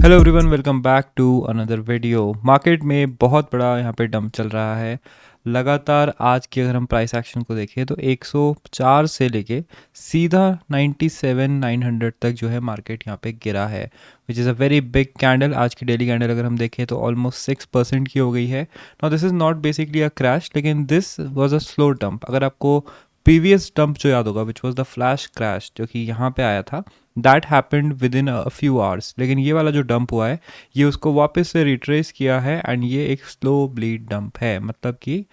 Hello everyone, welcome back to another video. Market में बहुत बड़ा यहाँ पे डंप चल रहा है। लगातार आज की अगर हम प्राइस एक्शन को देखें तो 104 से लेके सीधा 97,900 तक जो है मार्केट यहाँ पे गिरा है, which is a very big candle. आज की डेली कैंडल अगर हम देखें तो ऑलमोस्ट 6% की हो गई है। Now this is not basically a crash, लेकिन this was a slow dump. अगर आपको प्रीवियस डंप जो याद होगा, which was the flash crash जो कि यहाँ पे आया था, that happened within a few hours. लेकिन ये वाला जो डंप हुआ है ये उसको वापस से रिट्रेस किया है एंड ये एक स्लो ब्लीड डंप है। मतलब कि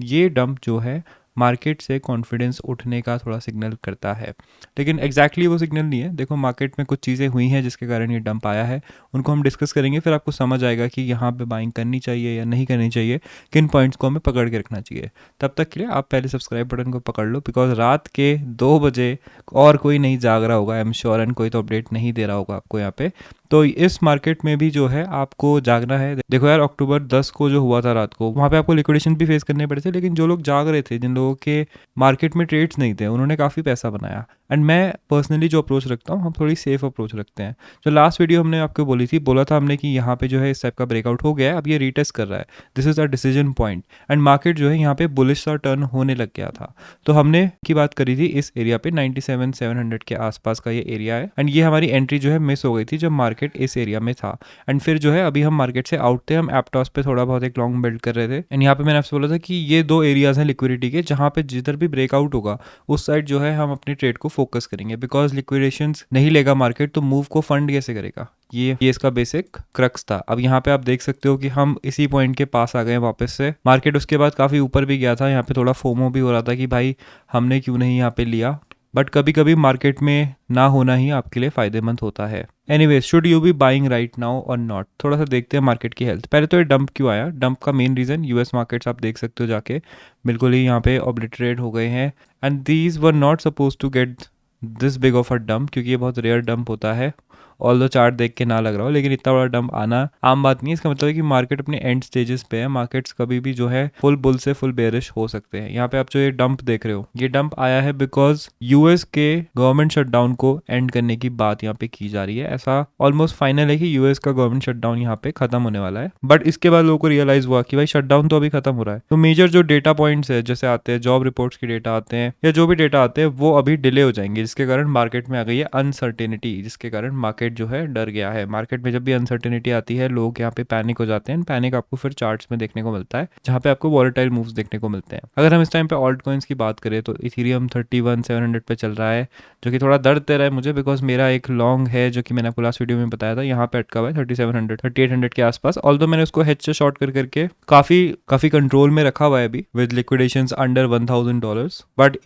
ये डंप जो है मार्केट से कॉन्फिडेंस उठने का थोड़ा सिग्नल करता है, लेकिन एग्जैक्टली वो सिग्नल नहीं है। देखो, मार्केट में कुछ चीज़ें हुई हैं जिसके कारण ये डंप आया है, उनको हम डिस्कस करेंगे, फिर आपको समझ आएगा कि यहाँ पे बाइंग करनी चाहिए या नहीं करनी चाहिए, किन पॉइंट्स को हमें पकड़ के रखना चाहिए। तब तक के लिए आप पहले सब्सक्राइब बटन को पकड़ लो, बिकॉज रात के 2 बजे और कोई नहीं जाग रहा होगा, आई एम श्योर, एंड कोई तो अपडेट नहीं दे रहा होगा आपको यहाँ पे। तो इस मार्केट में भी जो है आपको जागना है। देखो यार, अक्टूबर 10 को जो हुआ था रात को, वहाँ पे आपको लिक्विडेशन भी फेस करने पड़े थे, लेकिन जो लोग जाग रहे थे, जिन लोगों के मार्केट में ट्रेड्स नहीं थे, उन्होंने काफ़ी पैसा बनाया। एंड मैं पर्सनली जो अप्रोच रखता हूँ, हम थोड़ी सेफ अप्रोच रखते हैं। जो लास्ट वीडियो हमने आपको बोला था हमने कि यहाँ पे जो है इस टाइप का ब्रेकआउट हो गया है, अब ये रीटेस्ट कर रहा है, this is a decision point, and market जो है यहाँ पे बुलिश सा टर्न होने लग गया था। तो हमने की बात करी थी इस एरिया पे 97,700 के आसपास का ये एरिया है, एंड ये हमारी एंट्री जो है मिस हो गई थी जब मार्केट इस एरिया में था। एंड फिर जो है अभी हम मार्केट से आउट थे, हम एप्टॉस पे थोड़ा बहुत एक लॉन्ग बिल्ड कर रहे थे। एंड यहाँ पे मैंने आपसे बोला था कि ये 2 एरियाज हैं लिक्विडिटी के, जहाँ पे जिधर भी ब्रेकआउट होगा उस साइड जो है हम अपनी ट्रेड को फोकस करेंगे, बिकॉज लिक्विडेशंस नहीं लेगा मार्केट तो मूव को फंड कैसे करेगा। ये इसका बेसिक क्रक्स था। अब यहाँ पे आप देख सकते हो कि हम इसी पॉइंट के पास आ गए वापस से। मार्केट उसके बाद काफ़ी ऊपर भी गया था, यहाँ पे थोड़ा फोमो भी हो रहा था कि भाई हमने क्यों नहीं यहाँ पे लिया, बट कभी कभी मार्केट में ना होना ही आपके लिए फ़ायदेमंद होता है। Anyways, should you B buying right now और नॉट, थोड़ा सा देखते हैं मार्केट की हेल्थ। पहले तो ये डंप क्यों आया? डंप का मेन रीज़न यूएस मार्केट्स आप देख सकते हो जाके बिल्कुल ही यहाँ पे ऑब्लिटरेट हो गए हैं, and these were not suppose to get this big of a dump, क्योंकि ये बहुत रेयर डंप होता है। ऑल दो चार्ट देख के ना लग रहा हो, लेकिन इतना बड़ा डंप आना आम बात नहीं है। इसका मतलब है कि मार्केट अपने एंड स्टेजेस पे है। मार्केट्स कभी भी जो है फुल बुल से फुल बेरिश हो सकते हैं। यहाँ पे आप जो ये डंप देख रहे हो, ये डंप आया है बिकॉज यूएस के गवर्नमेंट शटडाउन को एंड करने की बात यहाँ पे की जा रही है। ऐसा ऑलमोस्ट फाइनल है कि यूएस का गवर्नमेंट शटडाउन यहाँ पे खत्म होने वाला है, बट इसके बाद लोगों को रियलाइज हुआ कि भाई शटडाउन तो अभी खत्म हो रहा है, तो मेजर जो डेटा पॉइंट्स है, जैसे आते हैं जॉब रिपोर्ट्स के डेटा आते हैं या जो भी डेटा आते हैं, वो अभी डिले हो जाएंगे, जिसके कारण मार्केट में आ गई है अनसर्टेनिटी, जिसके कारण मार्केट जो है डर गया है। मार्केट में जब भी अनसर्टेनिटी आती है, लोग यहाँ पे पैनिक हो जाते हैं। पैनिक आपको फिर चार्ट्स में देखने को मिलता है, जहाँ पे आपको वॉलेटाइल मूव्स देखने को मिलते हैं। अगर हम इस टाइम पे ऑल्ट कॉइन्स की बात करें तो इथेरियम 31,700 पे चल रहा है, जो कि थोड़ा दर्द दे रहा है मुझे, बिकॉज मेरा एक लॉन्ग है जो कि मैंने आपको लास्ट वीडियो में बताया था, यहाँ पे अटका हुआ है 3700 3800 के आसपास। ऑल्दो मैंने उसको हेज से शॉर्ट करके काफी कंट्रोल में रखा हुआ है अभी, विद लिक्विडेशंस अंडर $1,000, बट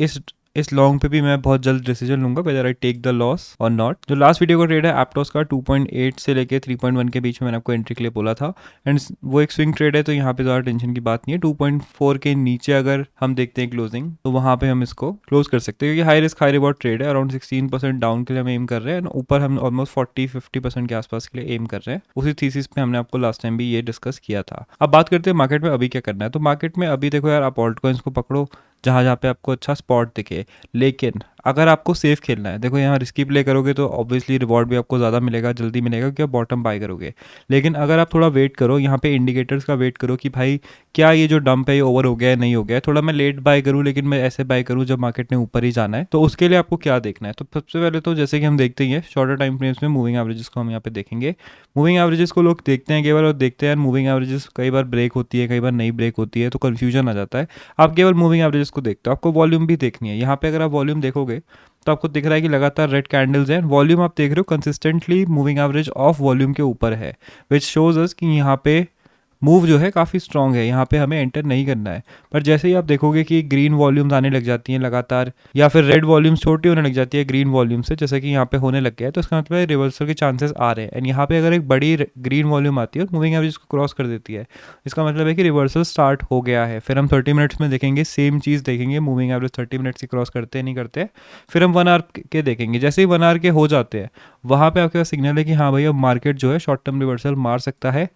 इस लॉन्ग पे भी मैं बहुत जल्द डिसीजन लूंगा whether I take the loss और नॉट। जो लास्ट वीडियो का ट्रेड है एप्टॉस का 2.8 से लेके 3.1 के बीच में मैंने आपको एंट्री के लिए बोला था, एंड वो एक स्विंग ट्रेड है, तो यहाँ पे ज़्यादा टेंशन की बात नहीं है। 2.4 के नीचे अगर हम देखते हैं क्लोजिंग, तो वहाँ पे हम इसको क्लोज कर सकते हैं, क्योंकि high risk high reward trade है। अराउंड 16% डाउन के लिए हम एम कर रहे हैं, ऊपर हम ऑलमोस्ट 40-50% के आसपास के लिए एम कर रहे हैं। उसी थीसिस पे हमने आपको लास्ट टाइम भी ये डिस्कस किया था। अब बात करते हैं मार्केट में अभी क्या करना है। तो मार्केट में अभी देखो यार, आप ऑल्ट कॉइन्स को पकड़ो जहाँ पे आपको अच्छा स्पॉट दिखे, लेकिन अगर आपको सेफ खेलना है, देखो यहाँ रिस्की प्ले करोगे तो ऑब्वियसली रिवॉर्ड भी आपको ज़्यादा मिलेगा, जल्दी मिलेगा, क्योंकि आप बॉटम बाय करोगे। लेकिन अगर आप थोड़ा वेट करो, यहाँ पे इंडिकेटर्स का वेट करो कि भाई क्या ये जो डंप है ये ओवर हो गया है, नहीं हो गया है, थोड़ा मैं लेट बाय करूँ, लेकिन मैं ऐसे बाय करूँ जब मार्केट ने ऊपर ही जाना है, तो उसके लिए आपको क्या देखना है। तो सबसे पहले तो जैसे कि हम देखते ही हैं शॉर्टर टाइम फ्रेम्स में मूविंग एवरेजेस को हम यहाँ पे देखेंगे। मूविंग एवरेजेस को लोग देखते हैं केवल, और देखते हैं मूविंग एवरेजेस कई बार ब्रेक होती है, कई बार नहीं ब्रेक होती है, तो कन्फ्यूजन आ जाता है। आप केवल मूविंग एवरेजेस को देखते हो, आपको वॉल्यूम भी देखनी है। यहाँ पे अगर आप वॉल्यूम देखोगे तो आपको दिख रहा है कि लगातार रेड कैंडल्स हैं। वॉल्यूम आप देख रहे हो consistently moving average of volume के ऊपर है, विच शोज अस कि यहाँ पे मूव जो है काफ़ी स्ट्रॉन्ग है, यहाँ पे हमें एंटर नहीं करना है। पर जैसे ही आप देखोगे कि ग्रीन वॉल्यूम्स आने लग जाती हैं लगातार, या फिर रेड वॉल्यूम्स छोटी होने लग जाती है ग्रीन वॉल्यूम से, जैसे कि यहाँ पे होने लग गया है, तो इसका मतलब है रिवर्सल के चांसेस आ रहे हैं। एंड यहाँ पे अगर एक बड़ी ग्रीन वॉल्यूम आती है और मूविंग एवरेज को क्रॉस कर देती है, इसका मतलब है कि रिवर्सल स्टार्ट हो गया है। फिर हम 30 मिनट्स में देखेंगे, सेम चीज़ देखेंगे, मूविंग एवरेज 30 मिनट्स की क्रॉस करते हैं नहीं करते। फिर हम 1 आवर के देखेंगे, जैसे ही 1 आवर के हो जाते हैं, वहाँ पे आपके पास सिग्नल है कि हाँ भाई अब मार्केट जो है शॉर्ट टर्म रिवर्सल मार सकता है।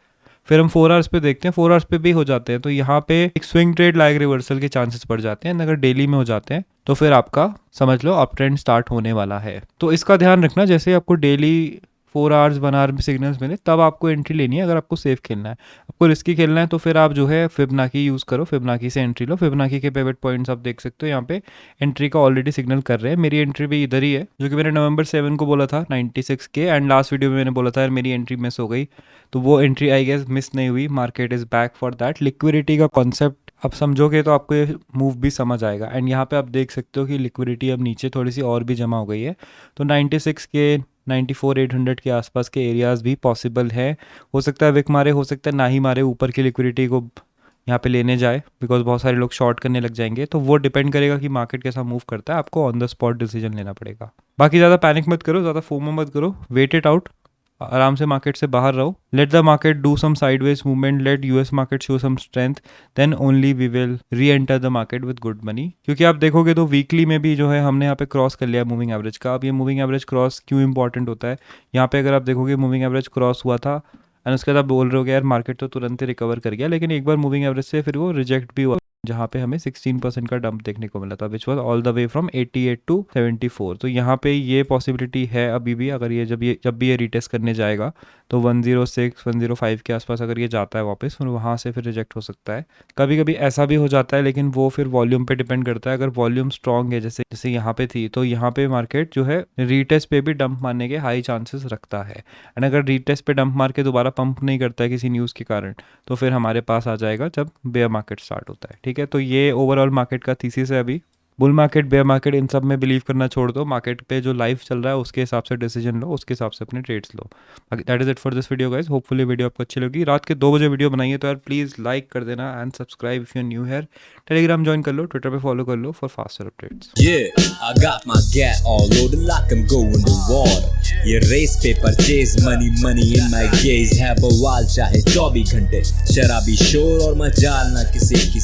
फिर हम 4 आवर्स पे देखते हैं, 4 आवर्स पे भी हो जाते हैं, तो यहाँ पे एक स्विंग ट्रेड लाइक रिवर्सल के चांसेस बढ़ जाते हैं। अगर डेली में हो जाते हैं तो फिर आपका समझ लो अप ट्रेंड स्टार्ट होने वाला है। तो इसका ध्यान रखना, जैसे आपको डेली 4 आवर्स 1 आवर में सिग्नल्स मिले तब आपको एंट्री लेनी है। अगर आपको सेफ खेलना है, आपको रिस्की खेलना है तो फिर आप जो है फिबोनाची यूज़ करो, फिबोनाची से एंट्री लो। फिबोनाची के पिवट पॉइंट्स आप देख सकते हो यहाँ पे एंट्री का ऑलरेडी सिग्नल कर रहे हैं। मेरी एंट्री भी इधर ही है, जो कि मैंने नवंबर 7 को बोला था 96 के, एंड लास्ट वीडियो में मैंने बोला था यार मेरी एंट्री मिस हो गई, तो वो एंट्री आई गेस मिस नहीं हुई। Market is back for that. Liquidity का कॉन्सेप्ट आप समझोगे तो आपको ये मूव भी समझ आएगा। एंड यहाँ पे आप देख सकते हो कि लिक्विडिटी अब नीचे थोड़ी सी और भी जमा हो गई है, तो 96 के 94,800 के आसपास के एरियाज़ भी पॉसिबल है। हो सकता है विक मारे, हो सकता है ना ही मारे, ऊपर की लिक्विडिटी को यहाँ पे लेने जाए, बिकॉज बहुत सारे लोग शॉर्ट करने लग जाएंगे। तो वो डिपेंड करेगा कि मार्केट कैसा मूव करता है, आपको ऑन द स्पॉट डिसीजन लेना पड़ेगा। बाकी ज़्यादा पैनिक मत करो, ज़्यादा फोमो मत करो, वेट इट आउट, आराम से मार्केट से बाहर रहो। Let the market do some sideways movement, let US market show some strength, then only we will re enter the market with good money. क्योंकि आप देखोगे तो वीकली में भी जो है हमने यहाँ पे क्रॉस कर लिया मूविंग एवरेज का। अब ये मूविंग एवरेज क्रॉस क्यों इंपॉर्टेंट होता है, यहाँ पे अगर आप देखोगे मूविंग एवरेज क्रॉस हुआ था एंड उसके बाद आप बोल रहे हो यार मार्केट तो तुरंत ही रिकवर कर गया, लेकिन एक बार मूविंग एवरेज से फिर वो रिजेक्ट भी हुआ, जहाँ पे हमें 16% का डंप देखने को मिला था, which was all the way from 88 to 74। तो यहाँ पे ये पॉसिबिलिटी है अभी भी, अगर ये जब भी ये रीटेस्ट करने जाएगा तो 106 105 के आसपास अगर ये जाता है वापस, फिर वहाँ से फिर रिजेक्ट हो सकता है। कभी कभी ऐसा भी हो जाता है, लेकिन वो फिर वॉल्यूम पे डिपेंड करता है। अगर वॉल्यूम स्ट्रॉन्ग है जैसे यहाँ पे थी, तो यहाँ पे मार्केट जो है रीटेस्ट पे भी डंप मारने के हाई चांसेस रखता है। एंड अगर रीटेस्ट पे डंप मार के दोबारा पंप नहीं करता है किसी न्यूज़ के कारण, तो फिर हमारे पास आ जाएगा जब बेयर मार्केट स्टार्ट होता है। ठीक है, तो ये ओवरऑल मार्केट का थीसिस है। अभी बुल मार्केट, बेयर मार्केट, इन सब में बिलीव करना छोड़ दो। मार्केट पे जो लाइफ चल रहा है उसके हिसाब से डिसीजन लो, उसके हिसाब से अपने ट्रेड्स लो। That is it for this video guys. Hopefully video आपको अच्छी लगी। रात के 2 बजे वीडियो बनाइए तो यार प्लीज़ लाइक कर देना and subscribe if you new here. Telegram join कर लो, ट्विटर पे फॉलो कर लो for faster updates. Yeah, I got my gat all loaded like I'm going to war. ये रेस पे purchase, money money in my gaze है बवाल, चाहे 24 घंटे शराबी शोर और मजाल ना किसी की